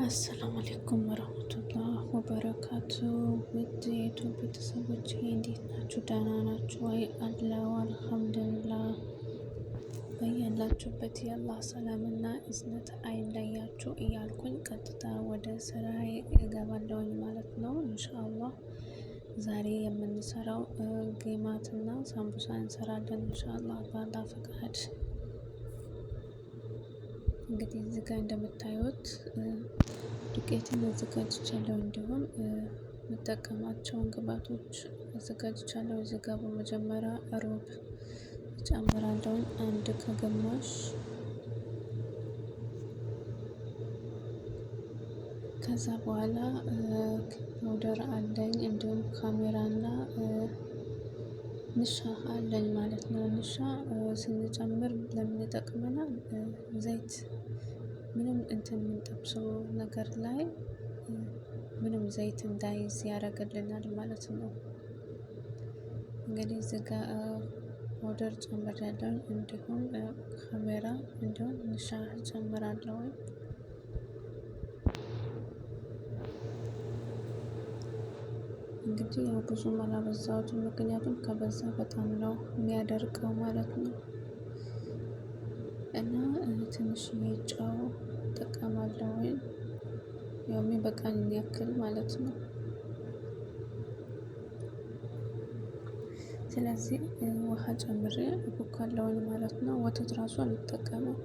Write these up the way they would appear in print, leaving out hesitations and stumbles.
አሰላሙ አለይኩም ወረህመቱላህ ወበረካቱ። ውድ የዩቱብ ቤተሰቦች እንዴት ናችሁ? ደህና ናችሁ ወይ? አለው አልሐምዱሊላህ። በያላችሁበት የአላህ ሰላምና እዝነት አይለያችሁ እያልኩኝ ቀጥታ ወደ ስራዬ እገባለሁኝ ማለት ነው። ኢንሻአላህ ዛሬ የምንሰራው ጌማትና ሳምቡሳ እንሰራለን ኢንሻአላህ በአላህ ፈቃድ። እንግዲህ እዚህ ጋር እንደምታዩት ዱቄትን አዘጋጅቻለሁ። እንዲሁም የምጠቀማቸውን ግብአቶች አዘጋጅቻለሁ። እዚህ ጋር በመጀመሪያ ሩብ እጨምራለሁ፣ አንድ ከግማሽ። ከዛ በኋላ ፓውደር አለኝ፣ እንዲሁም ካሜራና ንሻ አለኝ ማለት ነው። ንሻ ስንጨምር ለምን ይጠቅመናል? ዘይት ምንም የምንጠብሰው ነገር ላይ ምንም ዘይት እንዳይዝ ያደርግልናል ማለት ነው። እንግዲህ እዚህ ጋር ፓውደር ጨምሬያለሁ፣ እንዲሁም ካሜራ እንዲሁም ንሻ ጨምራለሁ። እንግዲህ ያው ብዙም አላበዛሁትም፣ ምክንያቱም ከበዛ በጣም ነው የሚያደርቀው ማለት ነው። እና ትንሽዬ ጨው እጠቀማለሁ፣ ያው የሚበቃኝን ያክል ማለት ነው። ስለዚህ ውሃ ጨምሬ እቦካለሁኝ ማለት ነው። ወተት ራሱ አልጠቀመም።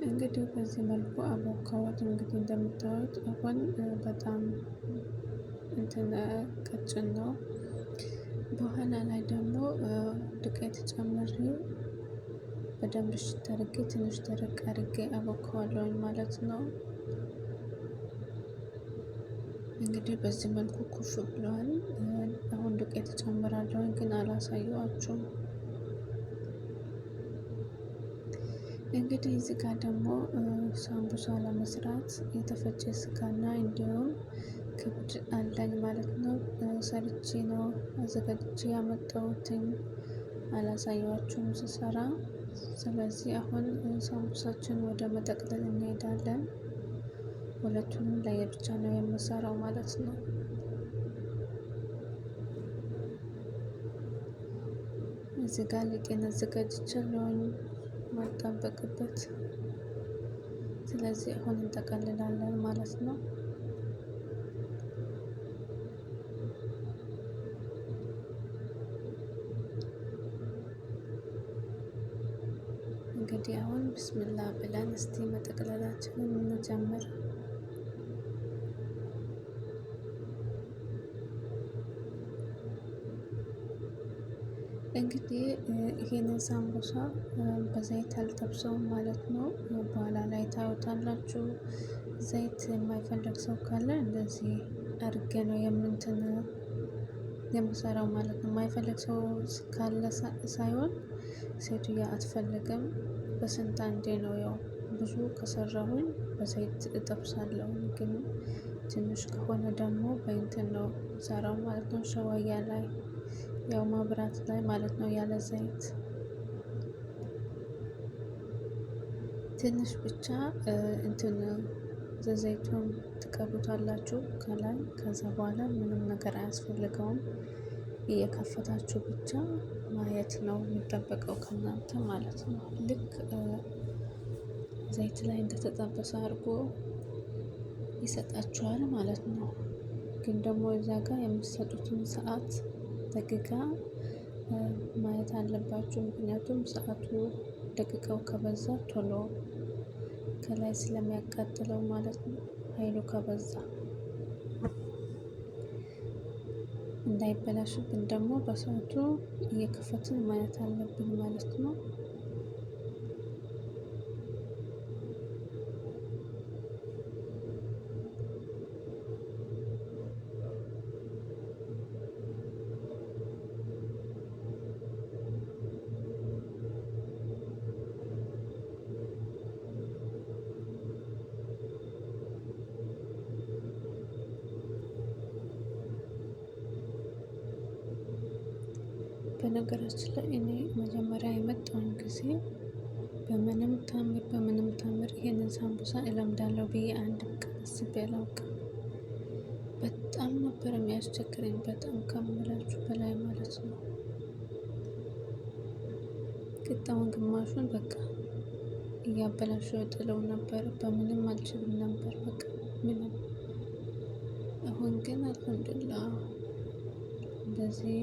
እንግዲህ በዚህ መልኩ አቦካሁት። እንግዲህ እንደምታዩት አሁን በጣም ቀጭን ነው። በኋላ ላይ ደግሞ ዱቄት ጨምሬ በደንብ እሽት አድርጌ ትንሽ ደረቅ አድርጌ አቦካዋለሁኝ ማለት ነው። እንግዲህ በዚህ መልኩ ኩፍ ብሏል። አሁን ዱቄት ጨምራለሁኝ፣ ግን አላሳየኋችሁም። እንግዲህ እዚህ ጋር ደግሞ ሳምቡሳ ለመስራት የተፈጨ ስጋና እንዲሁም ክብድ አለኝ ማለት ነው። ሰርቼ ነው አዘጋጅቼ ያመጣሁትኝ፣ አላሳየኋችሁም ስሰራ። ስለዚህ አሁን ሳምቡሳችን ወደ መጠቅለል እንሄዳለን። ሁለቱንም ለየብቻ ነው የምሰራው ማለት ነው። እዚህ ጋር ሊጤን አዘጋጅቻለሁኝ ማጣበቅበት። ስለዚህ አሁን እንጠቀልላለን ማለት ነው። እንግዲህ አሁን ብስሚላ ብለን እስቲ መጠቅለላችንን እንጀምር። እንግዲህ ይሄንን ሳምቡሳ በዘይት አልጠብሰውም ማለት ነው። በኋላ ላይ ታዩታላችሁ። ዘይት የማይፈልግ ሰው ካለ እንደዚህ አድርጌ ነው የምሰራው ማለት ነው። የማይፈልግ ሰው ካለ ሳይሆን ሴትዮዋ አትፈልግም። በስንት አንዴ ነው። ያው ብዙ ከሰራሁኝ በዘይት እጠብሳለሁ፣ ግን ትንሽ ከሆነ ደግሞ በእንትን ነው ሰራው ማለት ነው። ሸዋያ ላይ ያው ማብራት ላይ ማለት ነው፣ ያለ ዘይት ትንሽ ብቻ ዘይቱን ትቀቡታላችሁ ከላይ። ከዛ በኋላ ምንም ነገር አያስፈልገውም። እየከፈታችሁ ብቻ ማየት ነው የሚጠበቀው ከእናንተ ማለት ነው። ልክ ዘይት ላይ እንደተጠበሰ አድርጎ ይሰጣችኋል ማለት ነው። ግን ደግሞ እዛ ጋር የምትሰጡትን ሰዓት ደቂቃ ማየት አለባችሁ። ምክንያቱም ሰዓቱ ደቂቃው ከበዛ ቶሎ ከላይ ስለሚያቃጥለው ማለት ነው። ኃይሉ ከበዛ እንዳይበላሽብን ደግሞ በሰዓቱ እየከፈትን ማየት አለብን ማለት ነው። በነገራችን ላይ እኔ መጀመሪያ የመጣውን ጊዜ በምንም ታምር ይሄንን ሳምቡሳ እለምዳለሁ ብዬ አንድ ቀን አስቤ አላውቅም። በጣም ነበር የሚያስቸግረኝ፣ በጣም ከምላችሁ በላይ ማለት ነው። ቂጣውን ግማሹን በቃ እያበላሸው ጥለው ነበር። በምንም አልችልም ነበር በቃ ምንም። አሁን ግን አልሐምዱሊላህ እንደዚህ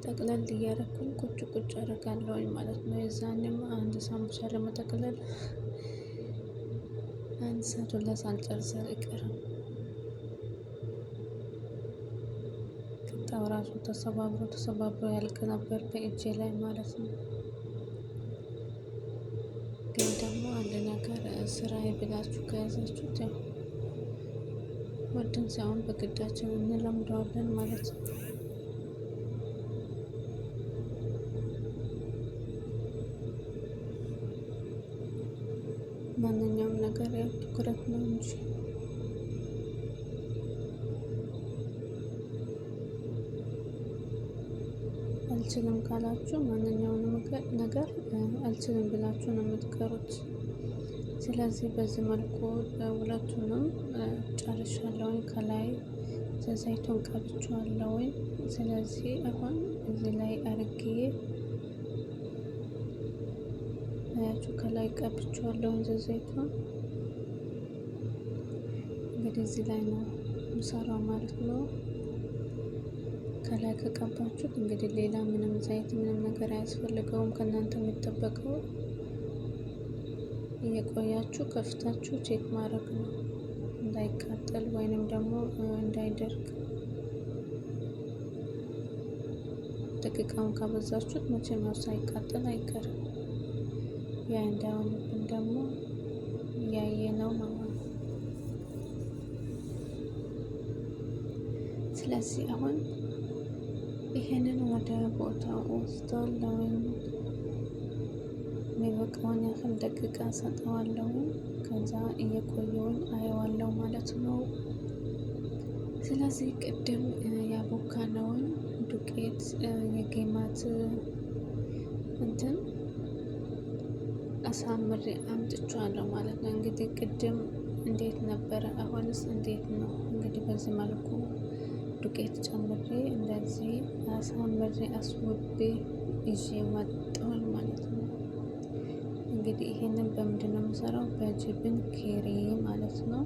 ጠቅለል እያደረኩኝ ቁጭ አደርጋለሁኝ ማለት ነው። የዛኔም አንድ ሳምቡሳ ለመጠቅለል አንድ ሰዓት ሁላ ሳልጨርስ አይቀርም። ቂጣው ራሱ ተሰባብሮ ያልቅ ነበር በእጄ ላይ ማለት ነው። ግን ደግሞ አንድ ነገር ስራዬ ብላችሁ ከያዛችሁት ያው ወደን ሳይሆን በግዳችን እንለምደዋለን ማለት ነው። ማንኛውም ነገር ያው ትኩረት ነው እንጂ አልችልም ካላችሁ ማንኛውንም ነገር አልችልም ብላችሁ ነው የምትቀሩት። ስለዚህ በዚህ መልኩ ሁለቱንም ጨርሻለሁኝ። ከላይ ዘይቱን ቀብቼዋለሁኝ። ስለዚህ አሁን እዚህ ላይ አርጌ አያችሁ፣ ከላይ ቀብቼዋለሁኝ ዘይቱን። እንግዲህ እዚህ ላይ ነው የምሰራው ማለት ነው። ከላይ ከቀባችሁት እንግዲህ ሌላ ምንም ዘይት ምንም ነገር አያስፈልገውም። ከእናንተ የሚጠበቀው እየቆያችሁ ከፍታችሁ ቼክ ማድረግ ነው፣ እንዳይቃጠል ወይንም ደግሞ እንዳይደርቅ። ደቂቃውን ካበዛችሁት መቼም ያው ሳይቃጠል አይቀርም። ያ እንዳይሆንብን ደግሞ እያየ ነው ማለት ነው። ስለዚህ አሁን ይሄንን ወደ ቦታው ወስደዋለሁኝ። የሚበቃውን ያህል ደቂቃ ሰጠዋለሁ። ከዛ እየቆየውን አየዋለሁ ማለት ነው። ስለዚህ ቅድም ያቦካነውን ዱቄት የጌማት እንትን አሳምሬ አምጥቼዋለሁ ማለት ነው። እንግዲህ ቅድም እንዴት ነበረ? አሁንስ እንዴት ነው? እንግዲህ በዚህ መልኩ ዱቄት ጨምሬ እንደዚህ አሳምሬ አስውቤ ይዤ መጣሁኝ ማለት ነው። እንግዲህ ይሄንን በምንድን ነው የምሰራው? በጅብን ኬሪ ማለት ነው።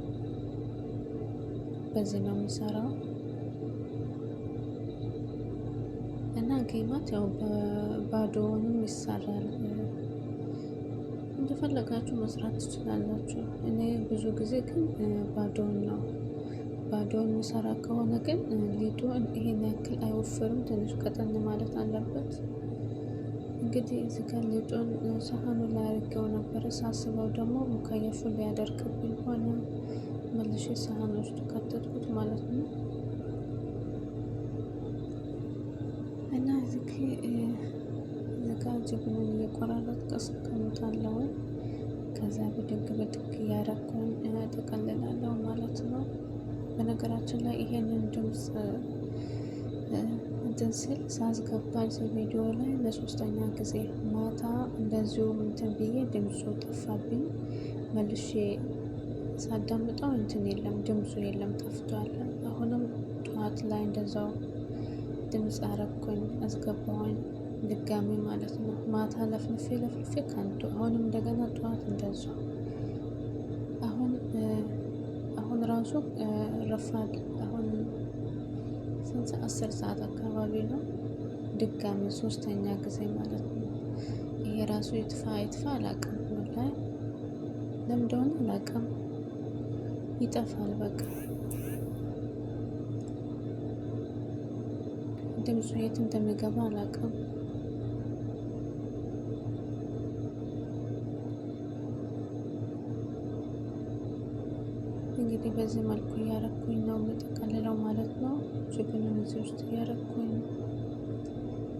በዚህ ነው የምሰራው እና ጌማት ያው ባዶውንም ይሰራል። እንደፈለጋችሁ መስራት ትችላላችሁ። እኔ ብዙ ጊዜ ግን ባዶውን ነው። ባዶውን የሚሰራ ከሆነ ግን ሊጡ ይሄን ያክል አይወፍርም፣ ትንሽ ቀጠን ማለት አለበት። እንግዲህ እዚህ ጋር ሊጡን ሳህኑ ላይ አድርጌው ነበር። ሳስበው ደግሞ ሙከየፉ ሊያደርግብኝ ሆነ። መልሼ ሳህን ውስጥ ከተትኩት ማለት ነው። እና እዚህ ጋር ጅብኑን እየቆራረጥኩ አስቀምጣለሁ። ከዛ ብድግ እያደረኩኝ እጠቀልላለሁ ማለት ነው። በነገራችን ላይ ይሄንን ድምፅ እንትን ስል ሳስገባ እዚህ ቪዲዮ ላይ ለሶስተኛ ጊዜ ማታ እንደዚሁ እንትን ብዬ ድምፁ ጠፋብኝ። መልሼ ሳዳምጠው እንትን የለም፣ ድምፁ የለም፣ ጠፍቷል። አሁንም ጠዋት ላይ እንደዛው ድምፅ አረኩኝ አስገባሁኝ ድጋሚ ማለት ነው። ማታ ለፍልፌ ከንቱ። አሁንም እንደገና ጠዋት እንደዛው። አሁን ራሱ ረፋድ፣ አሁን ስንት 10 ሰዓት አካባቢ ነው። ድጋሚ ሶስተኛ ጊዜ ማለት ነው። ይሄ ራሱ ይጥፋ አላውቅም፣ ወላሂ ለምን እንደሆነ አላውቅም። ይጠፋል በቃ ድምፁ የት እንደሚገባ አላውቅም። እንግዲህ በዚህ መልኩ እያረኩኝ ነው የምጠቀልለው ማለት ነው። ጅብኑን እዚህ ውስጥ እያረኩኝ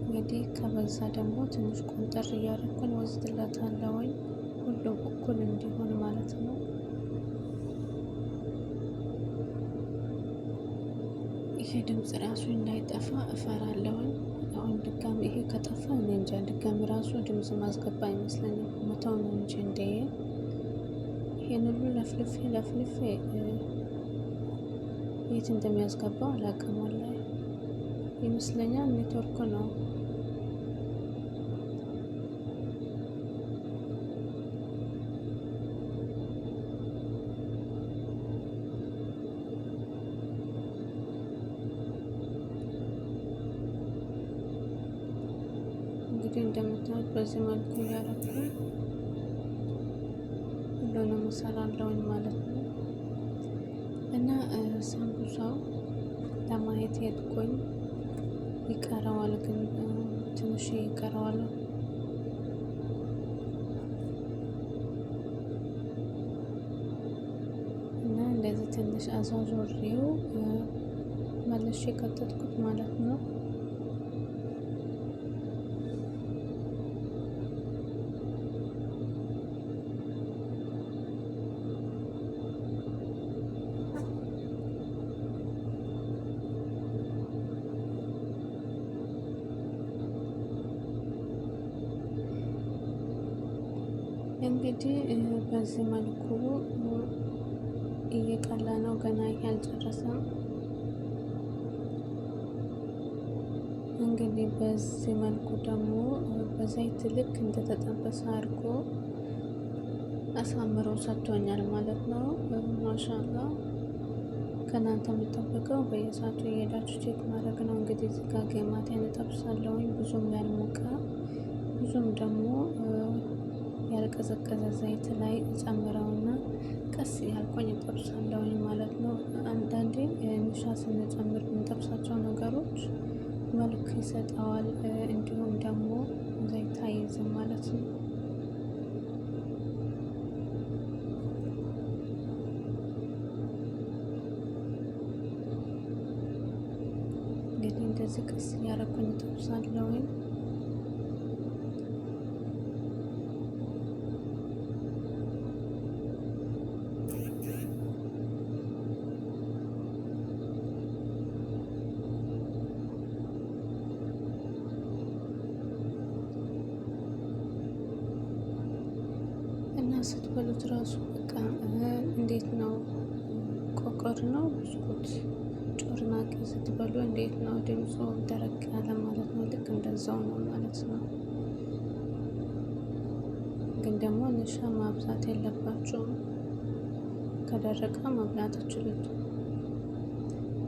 እንግዲህ ከበዛ ደግሞ ትንሽ ቆንጠር እያረኩኝ ወስድለታለሁኝ፣ ሁሉም እኩል እንዲሆን ማለት ነው። ይሄ ድምፅ ራሱ እንዳይጠፋ እፈራለሁኝ። አሁን ድጋሚ ይሄ ከጠፋ እኔ እንጃ ድጋሚ ራሱ ድምፅ ማስገባ አይመስለኝም። መተው ነው እንጂ እንደ ይሄን ሁሉ ለፍልፌ የት እንደሚያስገባው አላውቅም። ወላሂ ይመስለኛል ኔትወርክ ነው። እንግዲህ እንደምታዩት በዚህ መልኩ እያደረኩ ሁሉንም እሰራለሁኝ ማለት ነው። እና ሳምቡሳው ለማየት ሄድኩኝ። ይቀረዋል ግን ትንሽ ይቀረዋል። እና እንደዚህ ትንሽ አዟዟሪው መልሼ ከተትኩት ማለት ነው። እንግዲህ በዚህ መልኩ እየቀላ ነው፣ ገና ያልጨረሰም። እንግዲህ በዚህ መልኩ ደግሞ በዘይት ልክ እንደተጠበሰ አድርጎ አሳምሮ ሰጥቶኛል ማለት ነው። ማሻአላ ከእናንተ የሚጠበቀው በየሰዓቱ እየሄዳችሁ ቼክ ማድረግ ነው። እንግዲህ እዚህ ጋር ጌማቴን እጠብሳለሁኝ። ብዙም ያልሞቀ ብዙም ደግሞ ያልቀዘቀዘ ዘይት ላይ ጨምረውና ቀስ ያልቆኝ እጠብሳለሁኝ ማለት ነው። አንዳንዴ ንሻ ስንጨምር ብንጠብሳቸው ነገሮች መልክ ይሰጠዋል፣ እንዲሁም ደግሞ ዘይት አይዝም ማለት ነው። እንግዲህ እንደዚህ ቀስ እያደረኩኝ እጠብሳለሁኝ። ስትበሉት ራሱ በቃ እንዴት ነው? ቆቆር ነው ብስኩት ጮርናቄ ስትበሉ እንዴት ነው ድምፁ? ደረቅ ያለ ማለት ነው። ልክ እንደዛው ነው ማለት ነው። ግን ደግሞ ንሻ ማብዛት የለባቸውም። ከደረቀ መብላት አችሉት።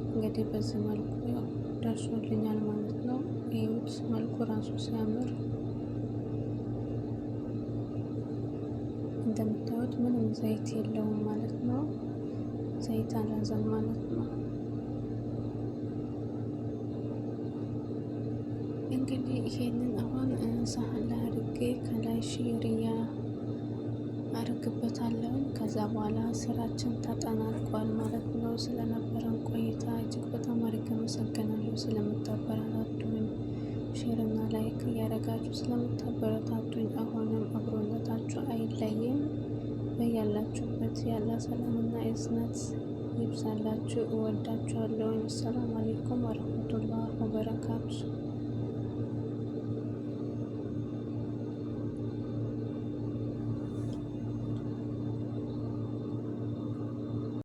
እንግዲህ በዚህ መልኩ ያው ደርሶልኛል ማለት ነው። ይሁት መልኩ ራሱ ሲያምር እንደምታዩት ምንም ዘይት የለውም ማለት ነው። ዘይት አላዘም ማለት ነው። እንግዲህ ይሄንን አሁን ሳህን ላይ አድርጌ ከላይ ሽሪያ አድርግበታለሁ። ከዛ በኋላ ስራችን ተጠናቋል ማለት ነው። ስለነበረን ቆይታ እጅግ በጣም አድርጌ አመሰግናለሁ። ስለምታበረታቱኝ ሼር እና ላይክ እያደረጋችሁ ስለምታበረታቱኝ አሁንም አብሮነታችሁ አይለይም። በያላችሁበት ያለ ሰላምና እዝነት ይብዛላችሁ። እወዳችኋለሁ። ሰላም አለይኩም ወረህመቱላህ ወበረካቱ።